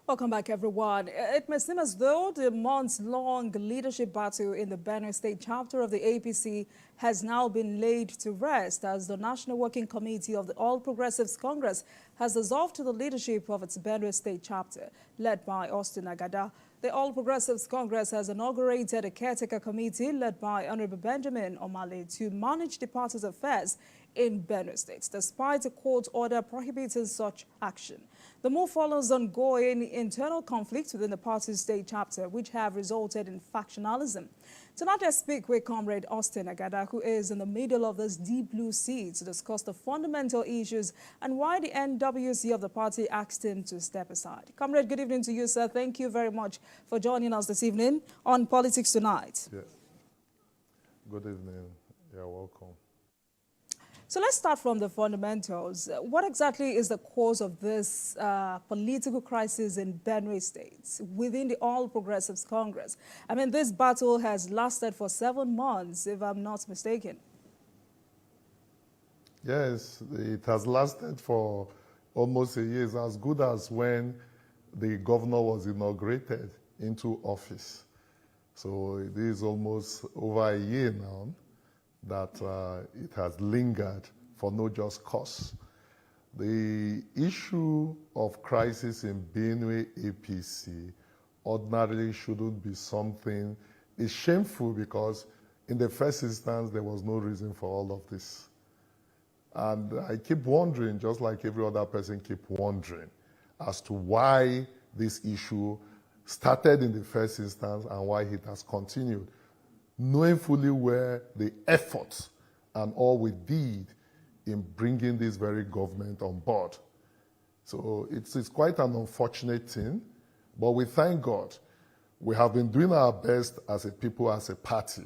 Welcome back, everyone. It may seem as though the months-long leadership battle in the Benue State chapter of the APC has now been laid to rest as the National Working Committee of the All Progressives Congress has dissolved to the leadership of its Benue State chapter, led by Augustine Agada. The All Progressives Congress has inaugurated a caretaker committee led by Honorable Benjamin Omale to manage the party's affairs in Benue State, despite a court order prohibiting such action. The move follows ongoing internal conflicts within the party's state chapter, which have resulted in factionalism. Tonight, I speak with Comrade Augustine Agada, who is in the middle of this deep blue sea, to discuss the fundamental issues and why the NWC of the party asked him to step aside. Comrade, good evening to you, sir. Thank you very much for joining us this evening on Politics Tonight. Yes. Good evening. You're welcome. So let's start from the fundamentals. What exactly is the cause of this political crisis in Benue State within the All Progressives Congress? I mean, this battle has lasted for 7 months, if I'm not mistaken. Yes, it has lasted for almost a year. It's as good as when the governor was inaugurated into office. So it is almost over a year now that it has lingered for no just cause. The issue of crisis in Benue APC ordinarily shouldn't be something. It's shameful because in the first instance, there was no reason for all of this. And I keep wondering, just like every other person keep wondering, as to why this issue started in the first instance and why it has continued, knowing fully where the efforts and all we did in bringing this very government on board. So it's quite an unfortunate thing, but we thank God. We have been doing our best as a people, as a party,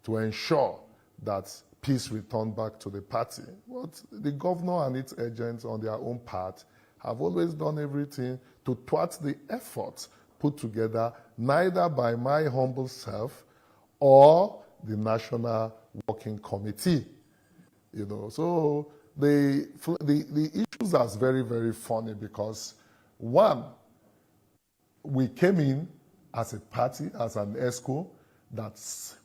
to ensure that peace return back to the party. But the governor and its agents on their own part have always done everything to thwart the efforts put together, neither by my humble self or the National Working Committee. So the issues are very, very funny because, one, we came in as a party, as an ESCO that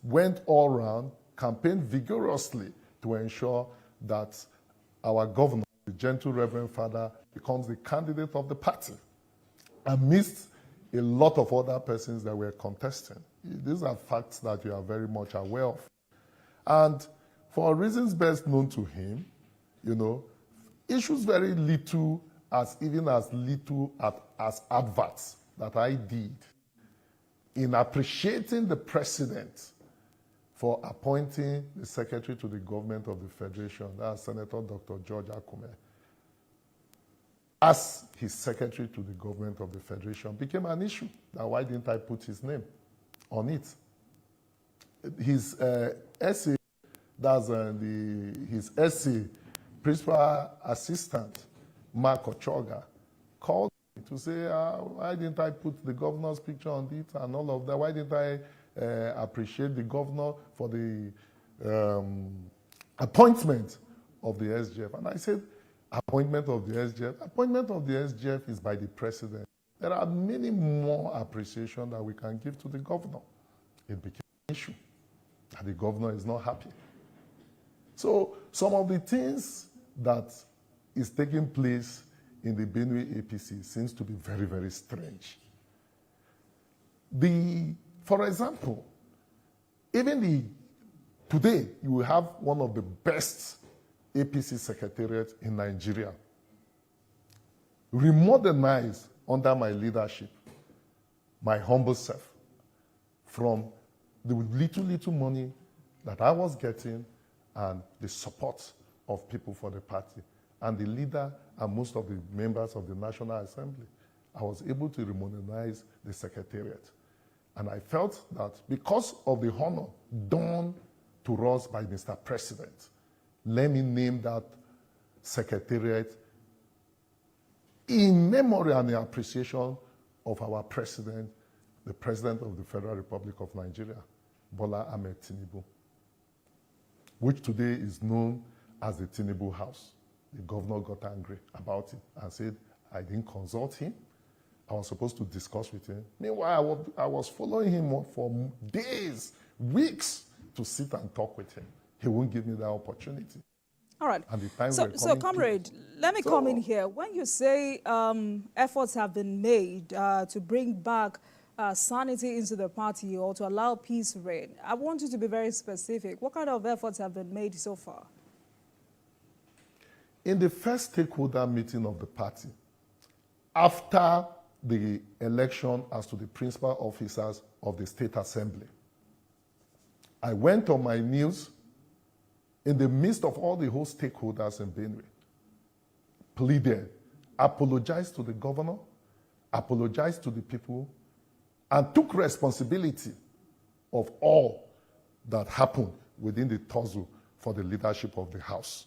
went all around, campaigned vigorously to ensure that our governor, the gentle Reverend Father, becomes the candidate of the party, amidst a lot of other persons that were contesting. These are facts that you are very much aware of. And for reasons best known to him, issues very little, as little as adverts that I did in appreciating the president for appointing the secretary to the government of the Federation, that's Senator Dr. George Akume, as his secretary to the government of the Federation, became an issue. Now, why didn't I put his name on it? His essay, his essay, principal assistant, Mark Ochoga, called me to say, why didn't I put the governor's picture on it and all of that? Why didn't I appreciate the governor for the appointment of the SGF? And I said, appointment of the SGF? Appointment of the SGF is by the president. There are many more appreciation that we can give to the governor. It became an issue, and the governor is not happy. So some of the things that is taking place in the Benue APC seems to be very, very strange. For example, today you will have one of the best APC secretariats in Nigeria, remodernized under my leadership, my humble self, from the little money that I was getting and the support of people for the party and the leader and most of the members of the National Assembly. I was able to remodernize the secretariat. And I felt that because of the honor done to us by Mr. President, let me name that secretariat in memory and in appreciation of our president, the President of the Federal Republic of Nigeria, Bola Ahmed Tinubu, which today is known as the Tinubu House. The governor got angry about it and said, I didn't consult him. I was supposed to discuss with him. Meanwhile, I was following him for days, weeks, to sit and talk with him. He won't give me that opportunity. All right. And the time So comrade, let me come in here. When you say efforts have been made to bring back sanity into the party or to allow peace reign, I want you to be very specific. What kind of efforts have been made so far? In the first stakeholder meeting of the party, after the election as to the principal officers of the State Assembly, I went on my knees in the midst of all the whole stakeholders in Benue, pleaded, apologized to the governor, apologized to the people, and took responsibility of all that happened within the tussle for the leadership of the House.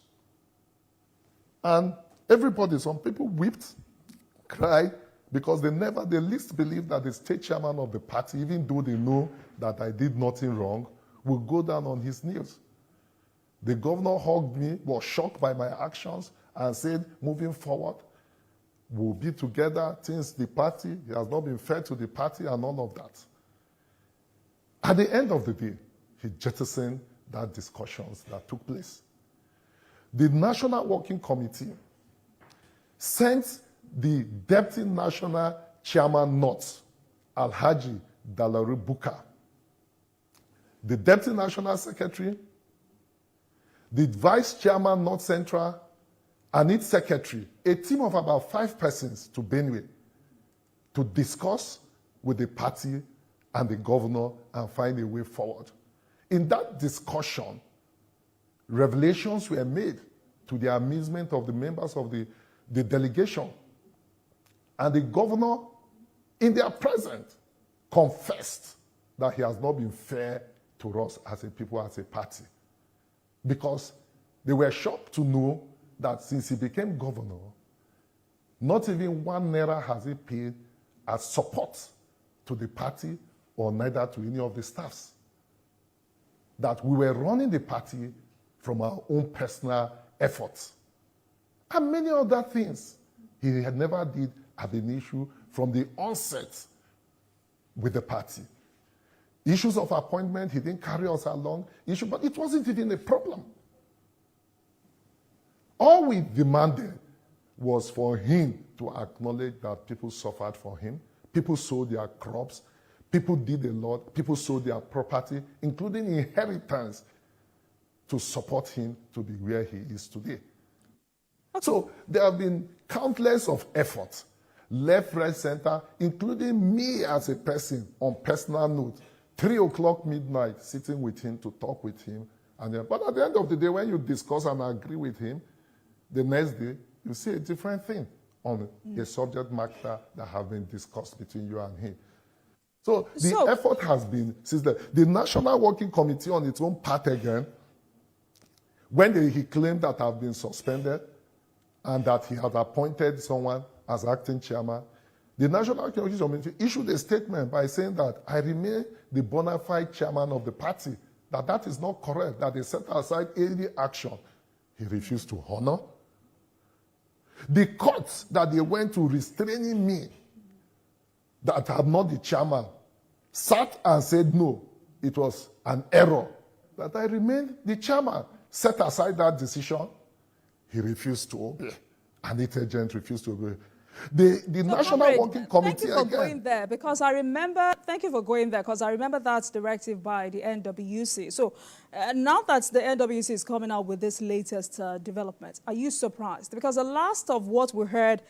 And everybody, some people wept, cried, because they never the least believed that the state chairman of the party, even though they know that I did nothing wrong, will go down on his knees. The governor hugged me, was shocked by my actions, and said, moving forward, we'll be together since the party, he has not been fair to the party and all of that. At the end of the day, he jettisoned that discussions that took place. The National Working Committee sent the Deputy National Chairman North, Alhaji Dalari Buka, the Deputy National Secretary, the Vice Chairman North Central, and its Secretary, a team of about 5 persons to Benue to discuss with the party and the governor and find a way forward. In that discussion, revelations were made to the amusement of the members of the delegation. And the governor, in their presence, confessed that he has not been fair to us as a people, as a party. Because they were shocked to know that since he became governor, not even 1 naira has he paid as support to the party or neither to any of the staffs. That we were running the party from our own personal efforts. And many other things he had never did have an issue from the onset with the party. Issues of appointment, he didn't carry us along. But it wasn't even a problem. All we demanded was for him to acknowledge that people suffered for him. People sold their crops. People did a lot. People sold their property, including inheritance, to support him to be where he is today. Okay. So there have been countless of efforts, left, right, center, including me as a person on personal note, 3 o'clock midnight, sitting with him to talk with him. But at the end of the day, when you discuss and agree with him, the next day, you see a different thing on the subject matter that have been discussed between you and him. So the effort has been, since the National Working Committee on its own part again, when he claimed that I've been suspended and that he had appointed someone as acting chairman, the National Working Committee issued a statement by saying that I remain the bona fide chairman of the party, that is not correct, that they set aside any action. He refused to honor. The courts that they went to restraining me, that I'm not the chairman, sat and said no, it was an error, that I remained the chairman, set aside that decision. He refused to obey. An agent refused to obey. The National Working Committee again. Thank you for going there, because I remember, that's directive by the NWC. So now that the NWC is coming out with this latest development, are you surprised? Because the last of what we heard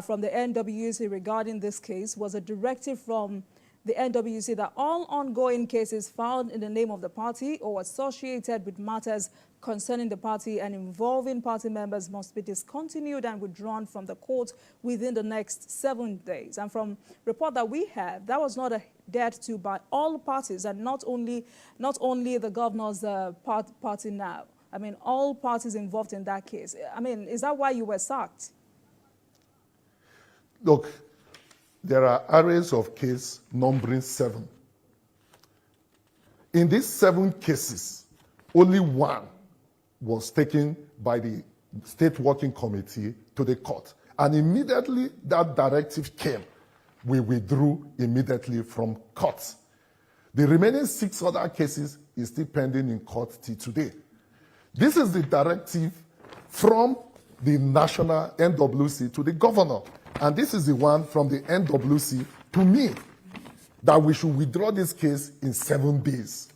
from the NWC regarding this case was a directive from the NWC that all ongoing cases found in the name of the party or associated with matters concerning the party and involving party members must be discontinued and withdrawn from the court within the next 7 days. And from report that we have, that was not adhered to by all parties, and not only the governor's party now. I mean, all parties involved in that case. I mean, is that why you were sacked? Look, there are arrays of cases numbering 7. In these 7 cases, only 1 was taken by the State Working Committee to the court. And immediately that directive came, we withdrew immediately from court. The remaining 6 other cases is still pending in court till today. This is the directive from the national NWC to the governor. And this is the one from the NWC to me, that we should withdraw this case in 7 days.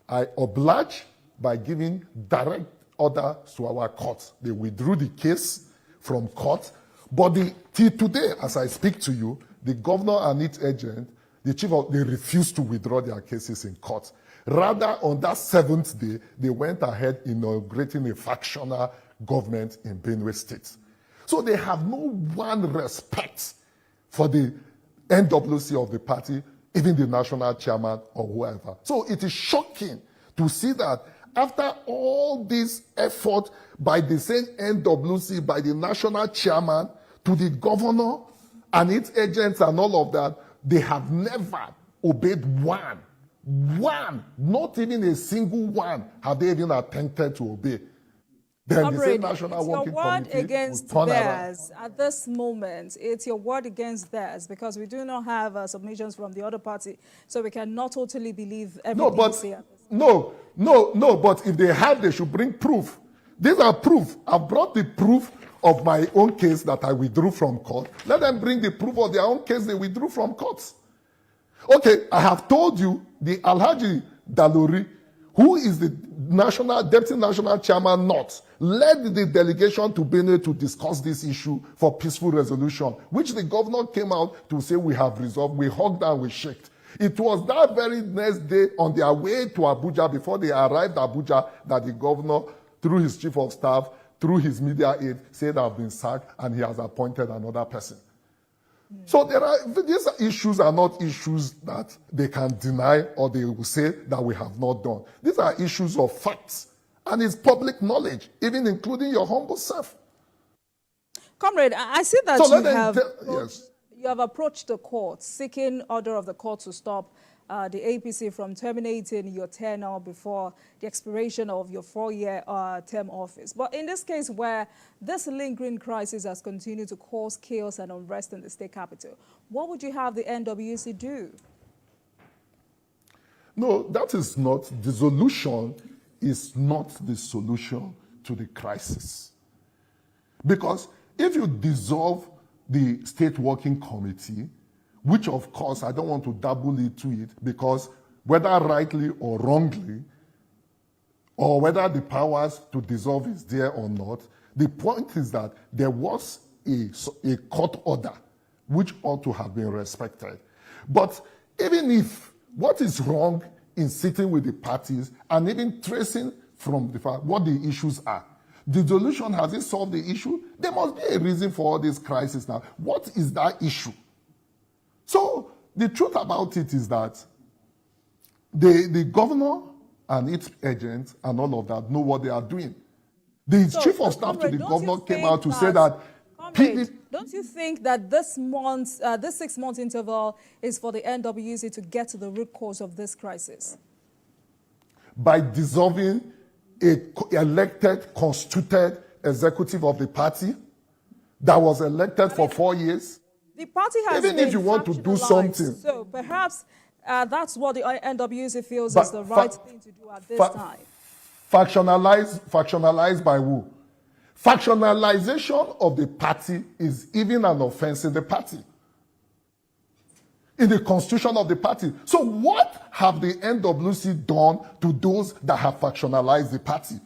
I oblige by giving direct order to our court. They withdrew the case from court, but till today, as I speak to you, the governor and its agent, they refused to withdraw their cases in court. Rather, on that 7th day, they went ahead inaugurating a factional government in Benue State. So they have no one respect for the NWC of the party, even the national chairman or whoever. So it is shocking to see that after all this effort by the same NWC, by the national chairman, to the governor and its agents and all of that, they have never obeyed one, not even a single one have they even attempted to obey. Then the same National Working Committee against theirs at this moment. It's your word against theirs, because we do not have submissions from the other party, so we cannot totally believe everything you say. No, but if they have, they should bring proof. These are proof. I've brought the proof of my own case that I withdrew from court. Let them bring the proof of their own case they withdrew from court. Okay, I have told you the Alhaji Dalori, who is the deputy national chairman North, led the delegation to Benue to discuss this issue for peaceful resolution, which the governor came out to say we have resolved. We hugged and we shook. It was that very next day on their way to Abuja, before they arrived at Abuja, that the governor, through his chief of staff, through his media aide, said I've been sacked and he has appointed another person. So these issues are not issues that they can deny or they will say that we have not done. These are issues of facts, and it's public knowledge, even including your humble self. Comrade, I see that you have approached the court, seeking order of the court to stop the APC from terminating your tenure before the expiration of your 4-year term office. But in this case, where this lingering crisis has continued to cause chaos and unrest in the state capital, what would you have the NWC do? No, that is not, dissolution is not the solution to the crisis. Because if you dissolve the State Working Committee, which of course I don't want to double into it, because whether rightly or wrongly, or whether the powers to dissolve is there or not, the point is that there was a court order which ought to have been respected. But even if, what is wrong in sitting with the parties and even tracing from the fact what the issues are? Dissolution, has it solved the issue? There must be a reason for all this crisis now. What is that issue? So the truth about it is that the governor and its agents and all of that know what they are doing. The chief of staff to the governor came out to say that... Don't you think that this 6-month interval is for the NWC to get to the root cause of this crisis? By dissolving an elected, constituted executive of the party that was elected for 4 years? The party has even if you want to do something. So perhaps that's what the NWC feels is the right thing to do at this time. Factionalized by who? Factionalization of the party is even an offense in the party, in the constitution of the party. So what have the NWC done to those that have factionalized the party?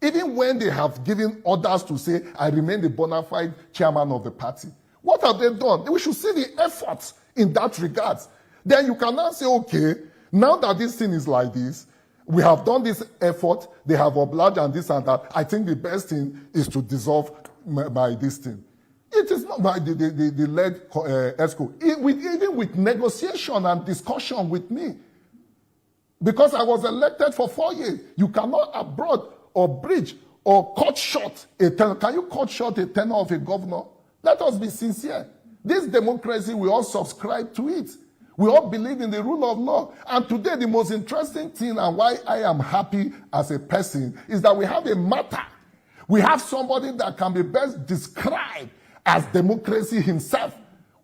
Even when they have given orders to say, I remain the bona fide chairman of the party. What have they done? We should see the efforts in that regard. Then you can now say, okay, now that this thing is like this, we have done this effort, they have obliged and this and that. I think the best thing is to dissolve by this thing. It is not by the led ESCO. Even with negotiation and discussion with me. Because I was elected for 4 years. You cannot abroad or bridge or cut short a tenure. Can you cut short a tenure of a governor? Let us be sincere. This democracy, we all subscribe to it. We all believe in the rule of law. And today, the most interesting thing and why I am happy as a person is that we have a matter. We have somebody that can be best described as democracy himself,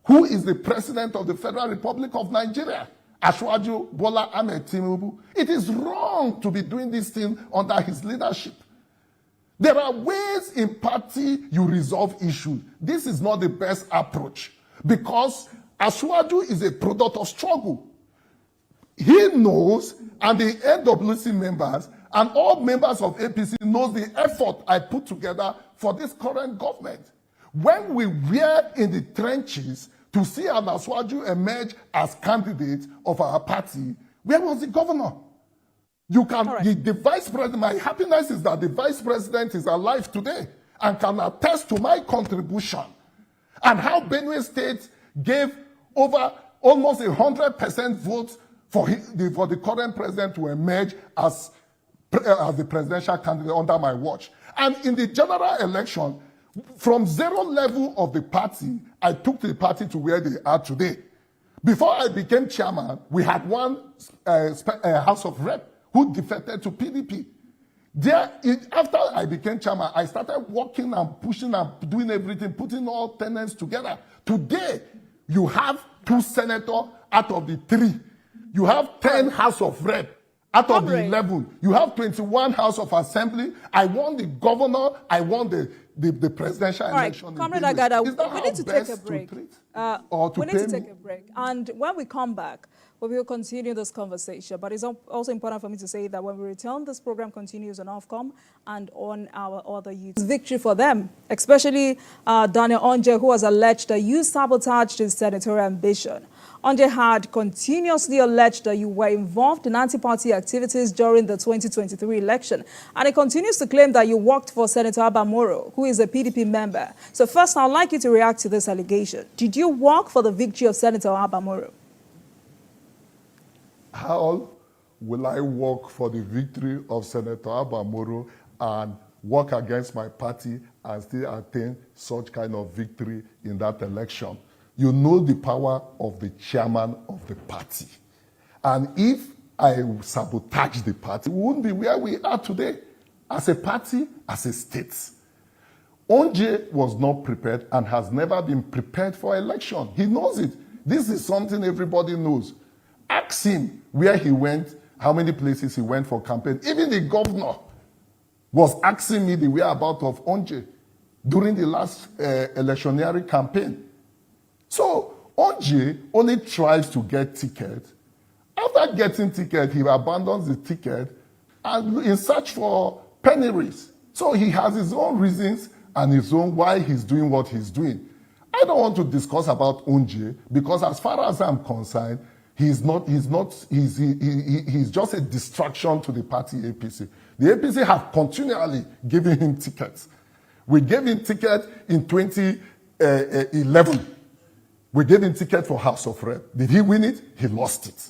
who is the president of the Federal Republic of Nigeria, Asiwaju Bola Ahmed Tinubu. It is wrong to be doing this thing under his leadership. There are ways in party you resolve issues. This is not the best approach because Asiwaju is a product of struggle. He knows, and the NWC members and all members of APC knows the effort I put together for this current government. When we were in the trenches to see an Asiwaju emerge as candidate of our party, where was the governor? You can, right. The vice president, my happiness is that the vice president is alive today and can attest to my contribution and how Benue State gave over almost 100% votes for the current president to emerge as the presidential candidate under my watch. And in the general election, from zero level of the party, I took the party to where they are today. Before I became chairman, we had one House of Rep who defected to PDP. After I became chairman, I started working and pushing and doing everything, putting all tenants together. Today, you have 2 senators out of the 3. You have 10 House of Rep out of the 11. You have 21 House of Assembly. I won the governor. I won the presidential election. Comrade Agada, we need to take a break. We need to take a break. And when we come back, we will continue this conversation. But it's also important for me to say that when we return, this program continues on Ofcom and on our other YouTube. Victory for them, especially Daniel Onje, who was alleged that you sabotaged his senatorial ambition. Onje had continuously alleged that you were involved in anti-party activities during the 2023 election. And he continues to claim that you worked for Senator Abba Moro, who is a PDP member. So first, I'd like you to react to this allegation. Did you work for the victory of Senator Abba Moro? How will I work for the victory of Senator Abba Moro and work against my party and still attain such kind of victory in that election? You know the power of the chairman of the party. And if I sabotage the party, we wouldn't be where we are today as a party, as a state. Onje was not prepared and has never been prepared for election. He knows it. This is something everybody knows. Ask him where he went, how many places he went for campaign. Even the governor was asking me the whereabouts of Onje during the last electioneering campaign. So Onje only tries to get ticket. After getting ticket, he abandons the ticket and in search for penuries. So he has his own reasons and his own why he's doing what he's doing. I don't want to discuss about Onje because as far as I'm concerned, he's just a distraction to the party APC. The APC have continually given him tickets. We gave him ticket in 2011. We gave him ticket for House of Rep. Did he win it? He lost it.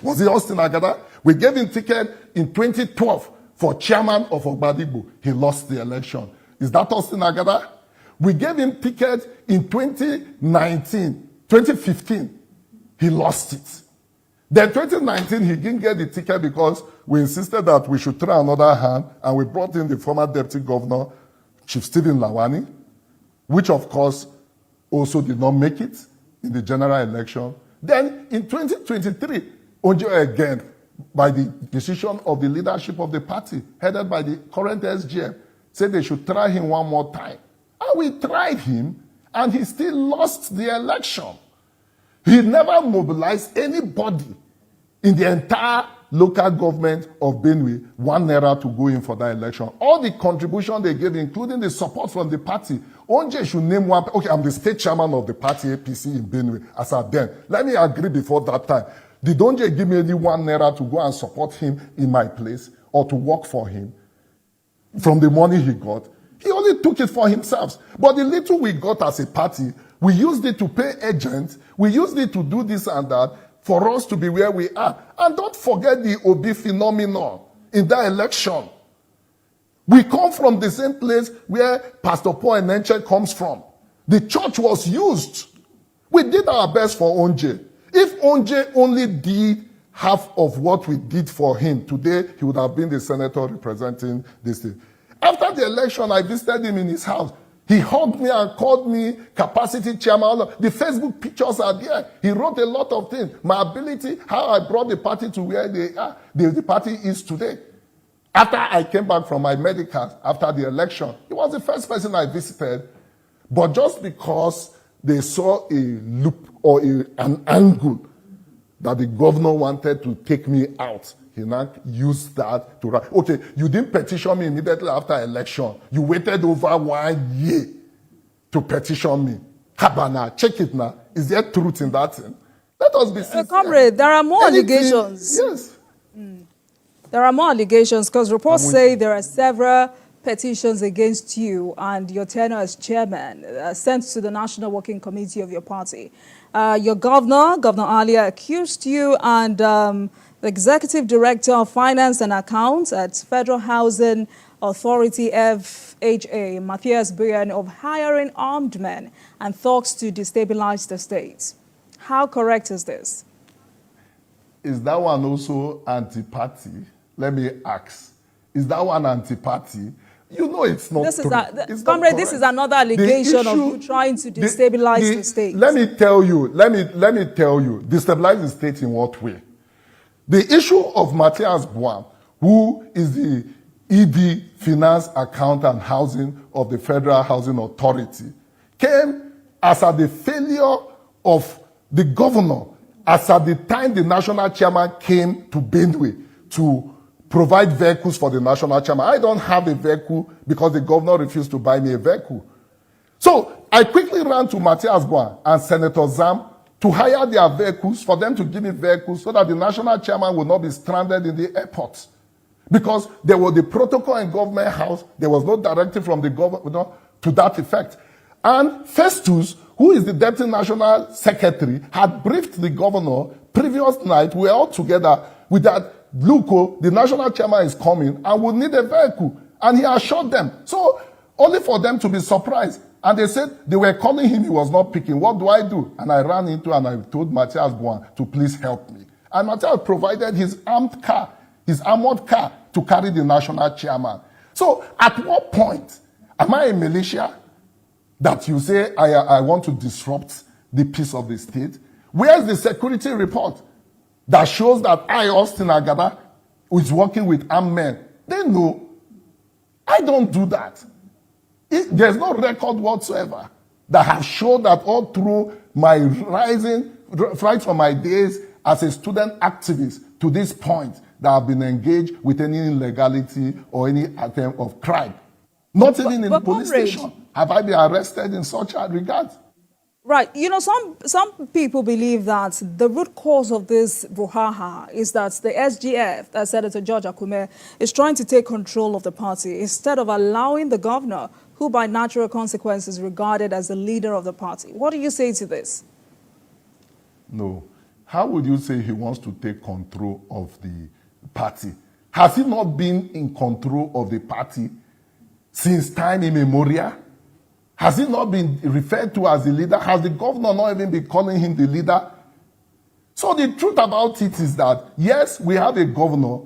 Was it Augustine Agada? We gave him ticket in 2012 for chairman of Ogbadigbo. He lost the election. Is that Augustine Agada? We gave him ticket in 2015. He lost it. Then 2019, he didn't get the ticket because we insisted that we should try another hand, and we brought in the former deputy governor, Chief Stephen Lawani, which of course also did not make it in the general election. Then in 2023, Onje again, by the decision of the leadership of the party, headed by the current SGM, said they should try him one more time. And we tried him, and he still lost the election. He never mobilized anybody in the entire local government of Benue, 1 naira to go in for that election. All the contribution they gave, including the support from the party, Onje should name one. Okay, I'm the state chairman of the party APC in Benue as at then. Let me agree before that time. Did Onje give me any 1 naira to go and support him in my place or to work for him from the money he got? He only took it for himself. But the little we got as a party, we used it to pay agents. We used it to do this and that for us to be where we are. And don't forget the Obi phenomenon in that election. We come from the same place where Pastor Paul Enenche comes from. The church was used. We did our best for Onje. If Onje only did half of what we did for him, today he would have been the senator representing this thing. After the election, I visited him in his house. He hugged me and called me capacity chairman. The Facebook pictures are there. He wrote a lot of things. My ability, how I brought the party to where the party is today. After I came back from my medical, after the election, he was the first person I visited. But just because they saw a loop or an angle that the governor wanted to take me out, he now used that to write. Okay, you didn't petition me immediately after election. You waited over 1 year to petition me. Habana, check it now. Is there truth in that thing? Let us be sincere. Comrade, there are more allegations. Yes. There are more allegations because reports say there are several petitions against you and your tenure as chairman sent to the National Working Committee of your party. Your Governor Alia, accused you and the Executive Director of Finance and Accounts at Federal Housing Authority FHA, Matthias Brian, of hiring armed men and thugs to destabilize the state. How correct is this? Is that one also anti-party? Let me ask. Is that one anti-party? You know it's not true. Comrade, this is another allegation of you trying to destabilize the state. Let me tell you, destabilize the state in what way? The issue of Matthias Brian, who is the ED, Finance, Account and Housing of the Federal Housing Authority, came as at the failure of the governor, as at the time the national chairman came to Benue to provide vehicles for the national chairman. I don't have a vehicle because the governor refused to buy me a vehicle. So I quickly ran to Matthias Brian and Senator Zam to hire their vehicles, for them to give me vehicles so that the national chairman would not be stranded in the airport. Because there was the protocol in Government House, there was no directive from the governor to that effect. And Festus, who is the Deputy National Secretary, had briefed the governor previous night. We were all together with that. Look, the national chairman is coming and will need a vehicle. And he assured them. So, only for them to be surprised. And they said they were calling him, he was not picking. What do I do? And I ran into and I told Matthias Brian to please help me. And Matthias provided his armored car to carry the national chairman. So, at what point am I a militia that you say I want to disrupt the peace of the state? Where's the security report that shows that Augustine Agada is working with armed men? They know. I don't do that. There's no record whatsoever that has shown that all through my right from my days as a student activist to this point that I've been engaged with any illegality or any attempt of crime. Not even in the police station have I been arrested in such a regard. Right. You know, some people believe that the root cause of this brouhaha is that the SGF, that Senator George Akume, is trying to take control of the party instead of allowing the governor, who by natural consequences is regarded as the leader of the party. What do you say to this? No. How would you say he wants to take control of the party? Has he not been in control of the party since time immemorial? Has he not been referred to as the leader? Has the governor not even been calling him the leader? So the truth about it is that, yes, we have a governor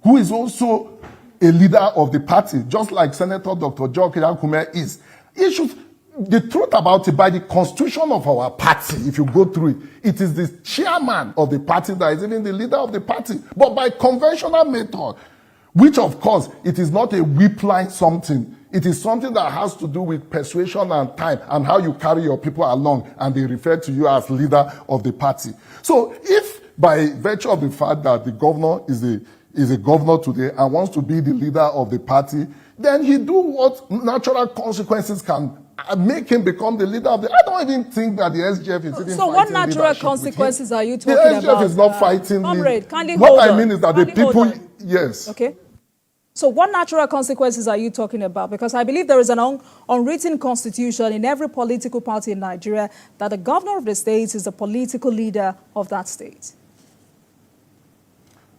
who is also a leader of the party, just like Senator Dr. George Akume is. The truth about it, by the constitution of our party, if you go through it, it is the chairman of the party that is even the leader of the party. But by conventional method, which of course, it is not a whip line something. It is something that has to do with persuasion and time and how you carry your people along, and they refer to you as leader of the party. So if by virtue of the fact that the governor is a governor today and wants to be the leader of the party, then he do what natural consequences can make him become the leader of the... I don't even think that the SGF is even so fighting what natural consequences are you talking about? The SGF is not fighting... Comrade, what I mean is that the people... Yes. Okay. So what natural consequences are you talking about? Because I believe there is an unwritten constitution in every political party in Nigeria that the governor of the state is the political leader of that state.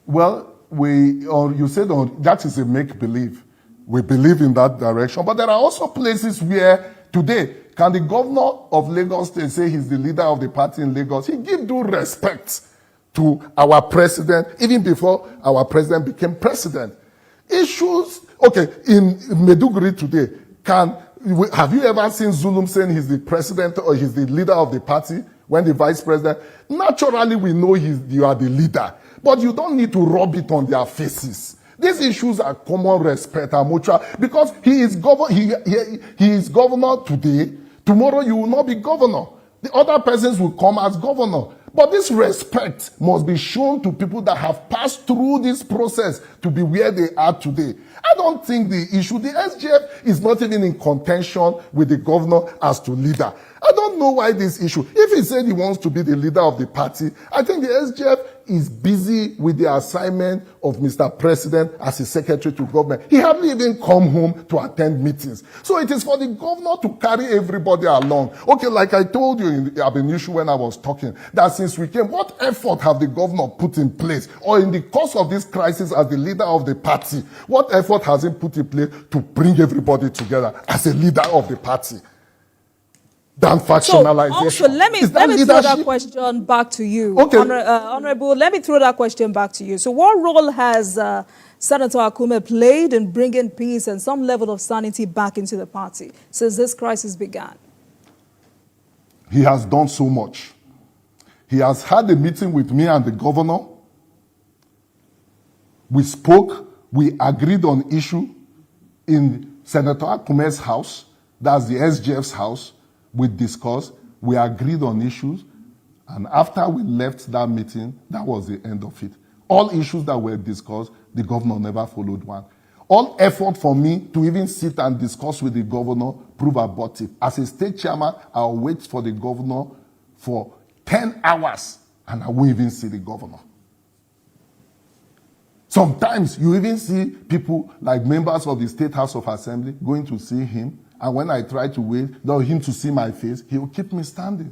Well, you said that is a make-believe. We believe in that direction. But there are also places where today, can the governor of Lagos State say he's the leader of the party in Lagos? He give due respect to our president, even before our president became president. Issues, okay, in Maiduguri today, can Have you ever seen Zulum saying he's the president or he's the leader of the party when the vice president? Naturally, we know you are the leader, but you don't need to rub it on their faces. These issues are common respect and mutual, because he is governor today. Tomorrow you will not be governor. The other persons will come as governor. But this respect must be shown to people that have passed through this process to be where they are today. I don't think the SGF is not even in contention with the governor as to leader. I don't know why this issue. If he said he wants to be the leader of the party, I think the SGF is busy with the assignment of Mr. President as his secretary to government. He hardly even come home to attend meetings. So it is for the governor to carry everybody along. Okay, like I told you in the issue when I was talking, that since we came, what effort have the governor put in place? Or in the course of this crisis as the leader of the party, what effort has he put in place to bring everybody together as a leader of the party? Than factionalization. So also, let me throw that question back to you. Okay. Honorable, let me throw that question back to you. So what role has Senator Akume played in bringing peace and some level of sanity back into the party since this crisis began? He has done so much. He has had a meeting with me and the governor. We spoke. We agreed on issue in Senator Akume's house. That's the SGF's house. We discussed, we agreed on issues, and after we left that meeting, that was the end of it. All issues that were discussed, the governor never followed one. All effort for me to even sit and discuss with the governor proved abortive. As a state chairman, I'll wait for the governor for 10 hours, and I won't even see the governor. Sometimes you even see people like members of the State House of Assembly going to see him. And when I try to wait for him to see my face, he will keep me standing.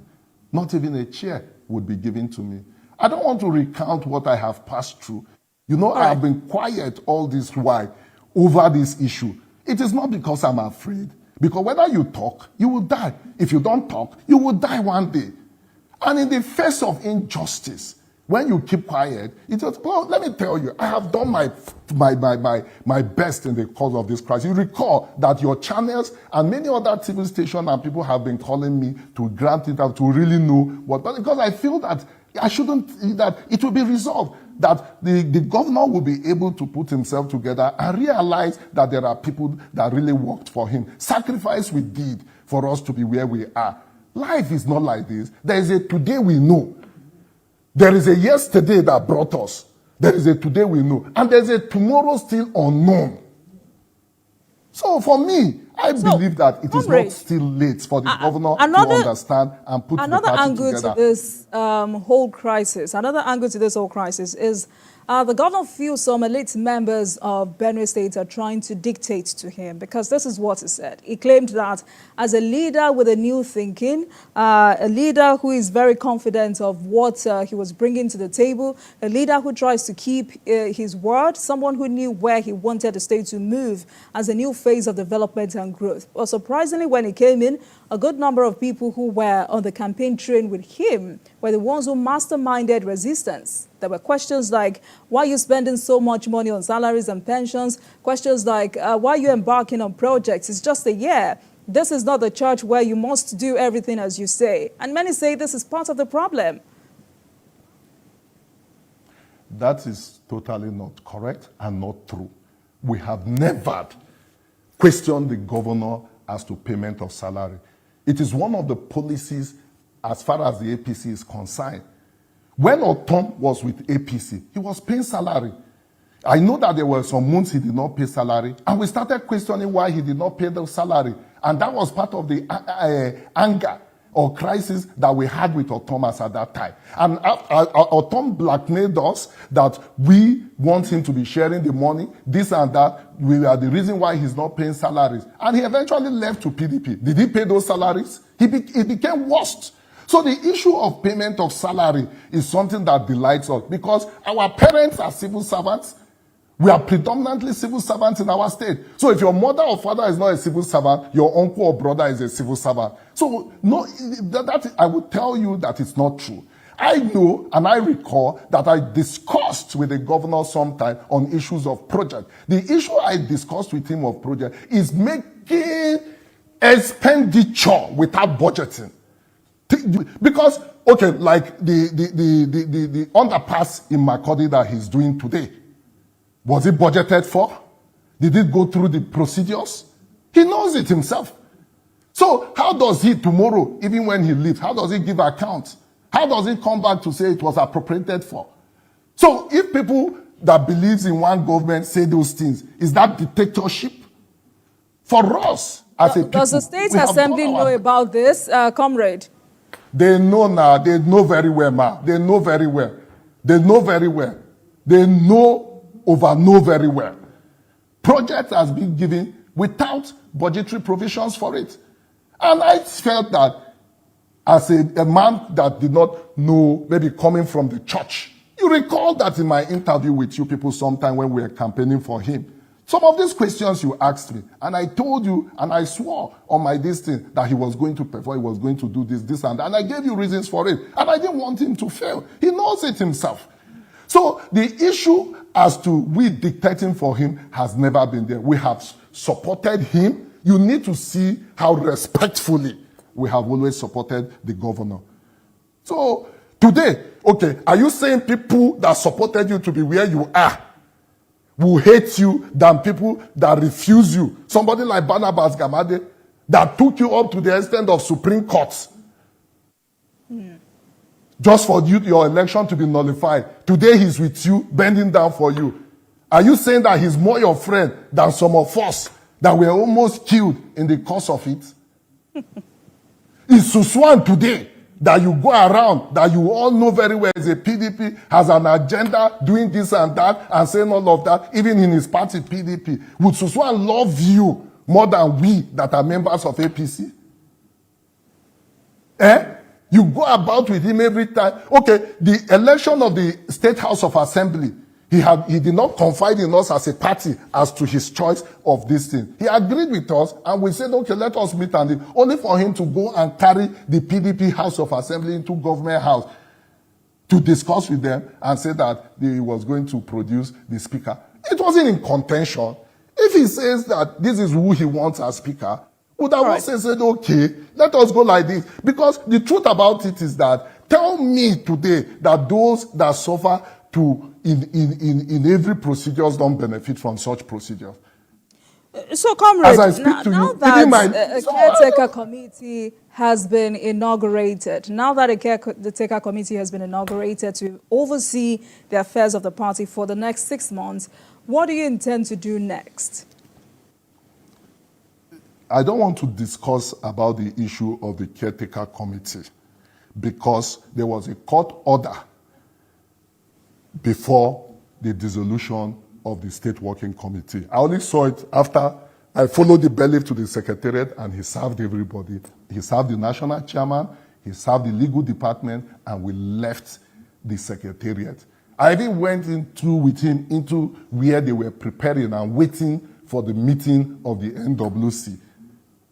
Not even a chair would be given to me. I don't want to recount what I have passed through. You know, I have been quiet all this while over this issue. It is not because I'm afraid. Because whether you talk, you will die. If you don't talk, you will die one day. And in the face of injustice, when you keep quiet, it is, well, let me tell you, I have done my best in the course of this crisis. You recall that your channels and many other TV stations and people have been calling me to grant it out, to really know what, but because I feel that that it will be resolved, that the governor will be able to put himself together and realize that there are people that really worked for him. Sacrifice we did for us to be where we are. Life is not like this. There is a today we know. There is a yesterday that brought us. There is a today we know. And there's a tomorrow still unknown. So for me, I believe that it is not still late for the governor to understand and put the party together. Another angle to this whole crisis, is the governor feels some elite members of Benue State are trying to dictate to him, because this is what he said. He claimed that as a leader with a new thinking, a leader who is very confident of what he was bringing to the table, a leader who tries to keep his word, someone who knew where he wanted the state to move as a new phase of development and growth. But surprisingly, when he came in, a good number of people who were on the campaign train with him were the ones who masterminded resistance. There were questions like, why are you spending so much money on salaries and pensions? Questions like, why are you embarking on projects? It's just a year. This is not the church where you must do everything as you say. And many say this is part of the problem. That is totally not correct and not true. We have never questioned the governor as to payment of salary. It is one of the policies as far as the APC is concerned. When Otom was with APC, he was paying salary. I know that there were some months he did not pay salary, and we started questioning why he did not pay the salary. And that was part of the anger or crisis that we had with Otom at that time. And Otom blackmailed us that we want him to be sharing the money, this and that. We are the reason why he's not paying salaries. And he eventually left to PDP. Did he pay those salaries? It became worse. So the issue of payment of salary is something that delights us, because our parents are civil servants. We are predominantly civil servants in our state. So if your mother or father is not a civil servant, your uncle or brother is a civil servant. So no, I would tell you that it's not true. I know and I recall that I discussed with the governor sometime on issues of project. The issue I discussed with him of project is making expenditure without budgeting. Because, okay, like the underpass in Makurdi that he's doing today, was it budgeted for? Did it go through the procedures? He knows it himself. So how does he tomorrow, even when he leaves, how does he give account? How does he come back to say it was appropriated for? So if people that believes in one government say those things, is that dictatorship? For us, as a people, does the State Assembly know about this, comrade? They know now. They know very well, ma. They know very well. They know very well. They know very well. Project has been given without budgetary provisions for it. And I felt that as a man that did not know, maybe coming from the church, you recall that in my interview with you people sometime when we were campaigning for him, some of these questions you asked me, and I told you, and I swore on my destiny that he was going to perform, he was going to do this, and that. And I gave you reasons for it. And I didn't want him to fail. He knows it himself. So the issue as to we dictating for him has never been there. We have supported him. You need to see how respectfully we have always supported the governor. So today, okay, are you saying people that supported you to be where you are will hate you than people that refuse you? Somebody like Barnabas Gamade that took you up to the extent of Supreme Court just for your election to be nullified. Today he's with you, bending down for you. Are you saying that he's more your friend than some of us that were almost killed in the course of it? It's Suswan today that you go around, that you all know very well is a PDP, has an agenda doing this and that, and saying all of that, even in his party, PDP. Would Suswan love you more than we that are members of APC? You go about with him every time. Okay, the election of the State House of Assembly, he did not confide in us as a party as to his choice of this thing. He agreed with us, and we said, okay, let us meet, and only for him to go and carry the PDP House of Assembly into Government House to discuss with them and say that he was going to produce the speaker. It wasn't in contention. If he says that this is who he wants as speaker, would have also said, okay, let us go like this. Because the truth about it is that, tell me today that those that suffer in every procedures don't benefit from such procedures. So, comrade, now that a caretaker committee has been inaugurated, to oversee the affairs of the party for the next 6 months, what do you intend to do next? I don't want to discuss about the issue of the caretaker committee because there was a court order before the dissolution of the State Working Committee. I only saw it after I followed the bailiff to the secretariat and he served everybody. He served the national chairman, he served the legal department, and we left the secretariat. I even went with him into where they were preparing and waiting for the meeting of the NWC.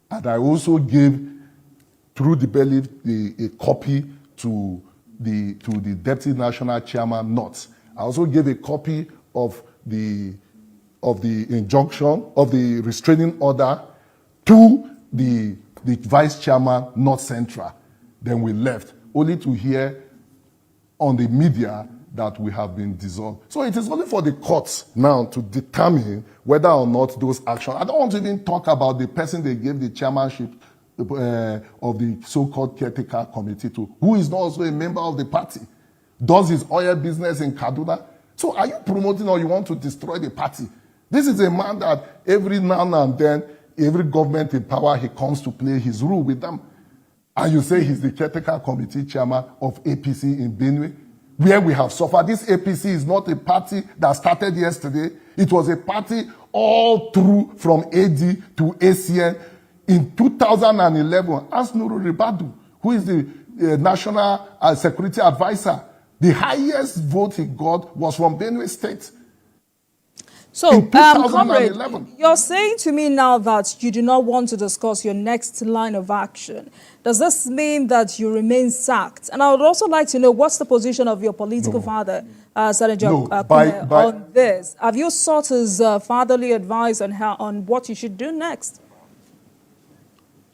And I also gave, through the bailiff, a copy to the deputy national chairman, Knott. I also gave a copy of the injunction, of the restraining order, to the vice chairman, North Central. Then we left, only to hear on the media that we have been dissolved. So it is only for the courts now to determine whether or not those actions. I don't want to even talk about the person they gave the chairmanship of the so-called caretaker committee to, who is not also a member of the party, does his oil business in Kaduna. So are you promoting or you want to destroy the party? This is a man that every now and then, every government in power, he comes to play his role with them. And you say he's the caretaker committee chairman of APC in Benue, where we have suffered. This APC is not a party that started yesterday. It was a party all through from AD to ACN. In 2011, ask Nuru Ribadu, who is the National Security Advisor, the highest vote he got was from Benue State. So, comrade, you're saying to me now that you do not want to discuss your next line of action. Does this mean that you remain sacked? And I would also like to know what's the position of your political father, Senator on this. Have you sought his fatherly advice on what you should do next?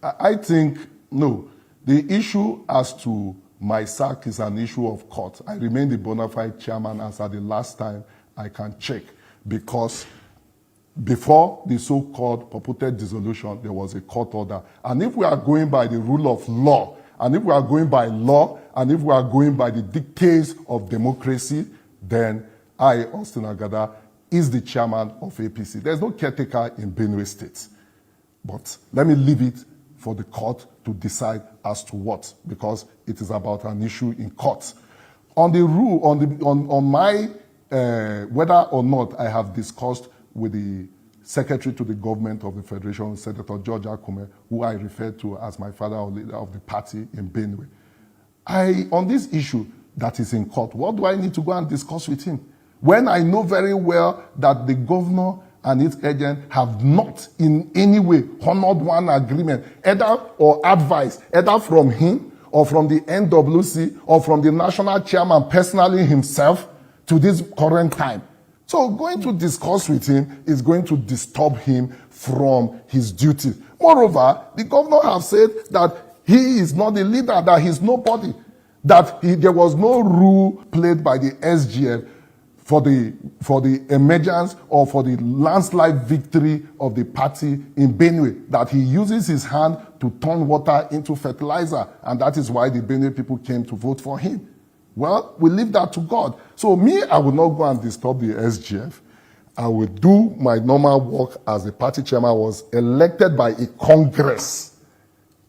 I think, no. The issue as to my sack is an issue of court. I remain the bona fide chairman as at the last time I can check, because before the so-called purported dissolution, there was a court order. And if we are going by the rule of law, and if we are going by law, and if we are going by the dictates of democracy, then I, Augustine Agada, is the chairman of APC. There's no caretaker in Benue State. But let me leave it for the court to decide as to what, because it is about an issue in court. On the rule, on my, whether or not I have discussed with the Secretary to the Government of the Federation, Senator George Akume, who I refer to as my father or leader of the party in Benue. On this issue that is in court, what do I need to go and discuss with him? When I know very well that the governor and its agent have not in any way honored one agreement, either or advice, either from him or from the NWC or from the national chairman personally himself to this current time. So going to discuss with him is going to disturb him from his duty. Moreover, the governor has said that he is not the leader, that he's nobody, that there was no role played by the SGF for the emergence or for the landslide victory of the party in Benue, that he uses his hand to turn water into fertilizer, and that is why the Benue people came to vote for him. Well, we leave that to God. So me, I will not go and disturb the SGF. I will do my normal work as the party chairman. Was elected by a Congress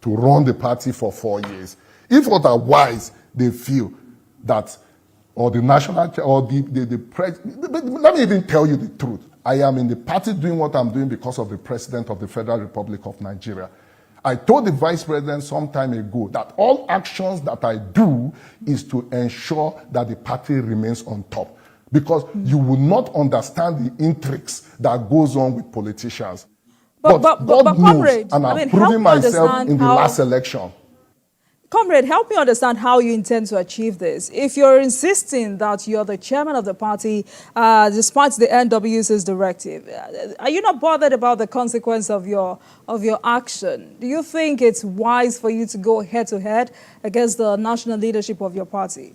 to run the party for 4 years. If otherwise they feel that, or the national, or the president, let me even tell you the truth. I am in the party doing what I'm doing because of the president of the Federal Republic of Nigeria. I told the vice president some time ago that all actions that I do is to ensure that the party remains on top. Because you will not understand the intrigues that goes on with politicians. But God knows, comrade, and I'm proving myself in the last election. Comrade, help me understand how you intend to achieve this. If you're insisting that you're the chairman of the party, despite the NWC's directive, are you not bothered about the consequence of your action? Do you think it's wise for you to go head-to-head against the national leadership of your party?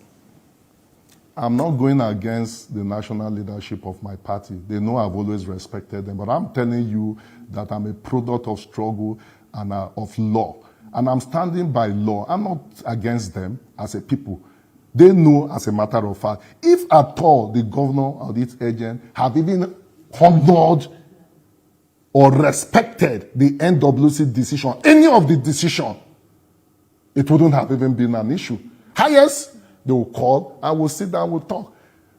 I'm not going against the national leadership of my party. They know I've always respected them. But I'm telling you that I'm a product of struggle and of law. And I'm standing by law. I'm not against them as a people. They know, as a matter of fact, if at all the governor or its agent have even honored or respected the NWC decision, any of the decision, it wouldn't have even been an issue. Highest, they will call and we'll sit down, we'll talk.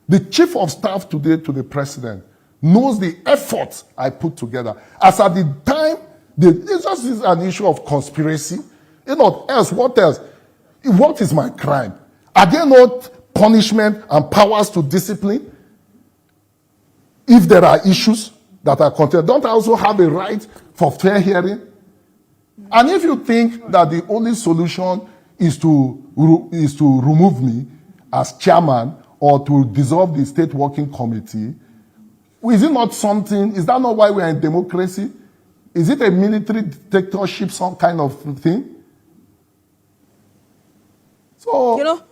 The chief of staff today to the president knows the effort I put together. As at the time, this just is an issue of conspiracy. You know, else, what else? What is my crime? Are there not punishment and powers to discipline? If there are issues that are contested, don't I also have a right for fair hearing? And if you think that the only solution is to remove me as chairman or to dissolve the state working committee, is it not something, is that not why we are in democracy? Is it a military dictatorship, some kind of thing? So, you know,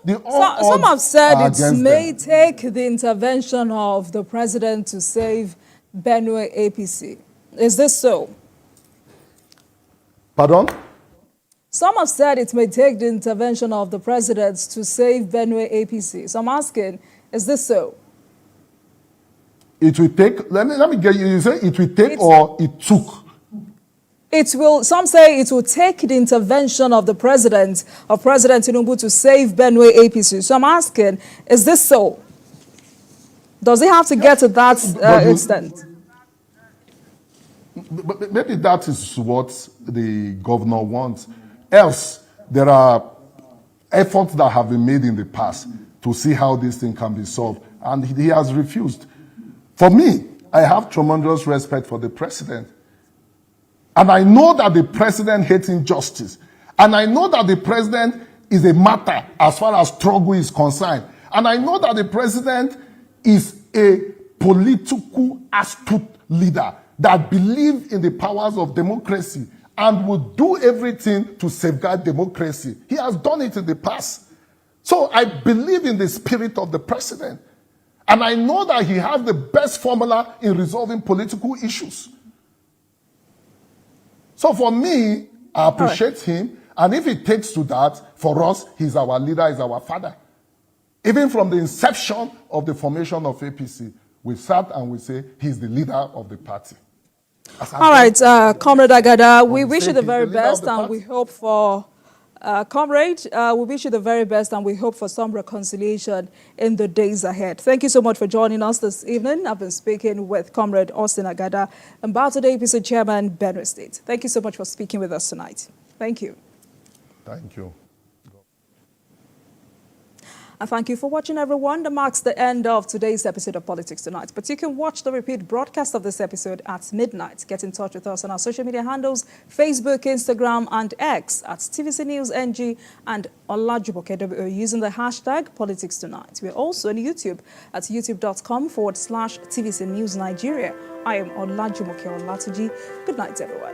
some have said it may take the intervention of the president to save Benue APC. Is this so? Pardon? Some have said it may take the intervention of the president to save Benue APC. So I'm asking, is this so? It will take, let me get you say it will take or it took. It will, some say it will take the intervention of the president, of President Tinubu, to save Benue APC. So I'm asking, is this so? Does it have to get to that extent? But maybe that is what the governor wants. Else, there are efforts that have been made in the past to see how this thing can be solved, and he has refused. For me, I have tremendous respect for the president. And I know that the president hates injustice. And I know that the president is a matter as far as struggle is concerned. And I know that the president is a political astute leader that believes in the powers of democracy and will do everything to safeguard democracy. He has done it in the past. So I believe in the spirit of the president. And I know that he has the best formula in resolving political issues. So for me, I appreciate him. And if it takes to that, for us, he's our leader, he's our father. Even from the inception of the formation of APC, we sat and we say he's the leader of the party. All right, Comrade Agada, we wish you the very best and we hope for, Comrade, we wish you the very best and we hope for some reconciliation in the days ahead. Thank you so much for joining us this evening. I've been speaking with Comrade Augustine Agada, Ambassador APC Chairman, Benue State. Thank you so much for speaking with us tonight. Thank you. Thank you. And thank you for watching, everyone. That marks the end of today's episode of Politics Tonight. But you can watch the repeat broadcast of this episode at midnight. Get in touch with us on our social media handles, Facebook, Instagram, and X at TVC News NG and Olajumoke WO using the hashtag Politics Tonight. We're also on YouTube at youtube.com/TVC News Nigeria. I am Olajumoke Olatuji. Good night, everyone.